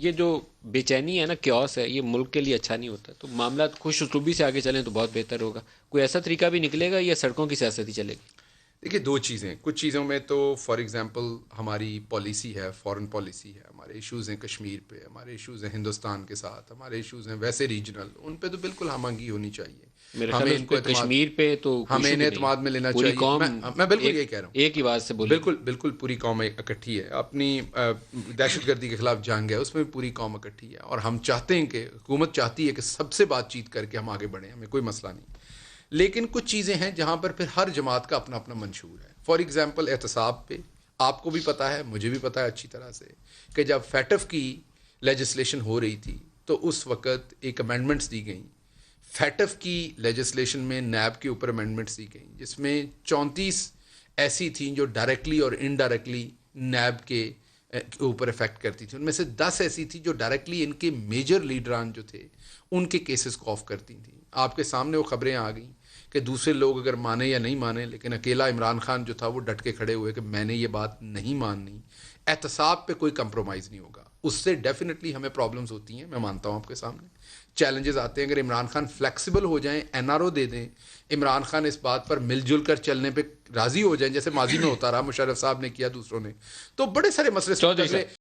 یہ جو بے چینی ہے نا، کیوس ہے، یہ ملک کے لیے اچھا نہیں ہوتا. تو معاملات خوش اسلوبی سے آگے چلیں تو بہت بہتر ہوگا. کوئی ایسا طریقہ بھی نکلے گا یا سڑکوں کی سیاست ہی چلے گی؟ دیکھیے دو چیزیں، کچھ چیزوں میں تو فار ایگزامپل ہماری پالیسی ہے، فارن پالیسی ہے، ہمارے ایشوز ہیں کشمیر پہ، ہمارے ایشوز ہیں ہندوستان کے ساتھ، ہمارے ایشوز ہیں ویسے ریجنل، ان پہ تو بالکل ہم آہنگی ہونی چاہیے. میرے خیال ہمیں ہے ان اس کو پہ اعتماد، کشمیر پہ تو کوئی ہمیں ایشو انہیں بھی نہیں اعتماد ہے. میں لینا پوری چاہیے. قوم میں بالکل ایک یہی کہہ رہا ہوں. ایک ہی بات سے بولے گی. بالکل بالکل پوری قوم اکٹھی ہے. اپنی دہشت گردی کے خلاف جنگ ہے، اس میں بھی پوری قوم اکٹھی ہے، اور ہم چاہتے ہیں کہ حکومت چاہتی ہے کہ سب سے بات چیت کر کے ہم آگے بڑھیں، ہمیں کوئی مسئلہ نہیں. لیکن کچھ چیزیں ہیں جہاں پر پھر ہر جماعت کا اپنا اپنا منشور ہے. فار ایگزامپل احتساب پہ آپ کو بھی پتہ ہے، مجھے بھی پتہ ہے اچھی طرح سے، کہ جب فیٹف کی لیجسلیشن ہو رہی تھی تو اس وقت ایک امینڈمنٹس دی گئیں. فیٹف کی لیجسلیشن میں نیب کے اوپر امینڈمنٹس دی گئیں جس میں 34 ایسی تھیں جو ڈائریکٹلی اور انڈائریکٹلی نیب کے اوپر افیکٹ کرتی تھیں. ان میں سے 10 ایسی تھیں جو ڈائریکٹلی ان کے میجر لیڈران جو تھے ان کے کیسز کو آف کرتی تھیں. آپ کے سامنے وہ خبریں آ گئیں کہ دوسرے لوگ اگر مانے یا نہیں مانے، لیکن اکیلا عمران خان جو تھا وہ ڈٹ کے کھڑے ہوئے کہ میں نے یہ بات نہیں ماننی. احتساب پہ کوئی کمپرومائز نہیں ہوگا. اس سے ڈیفینیٹلی ہمیں پرابلمز ہوتی ہیں، میں مانتا ہوں آپ کے سامنے چیلنجز آتے ہیں. اگر عمران خان فلیکسیبل ہو جائیں، این آر او دے دیں، عمران خان اس بات پر مل جل کر چلنے پہ راضی ہو جائیں جیسے ماضی میں ہوتا رہا، مشرف صاحب نے کیا، دوسروں نے، تو بڑے سارے مسئلے چودھری اگلے صاحب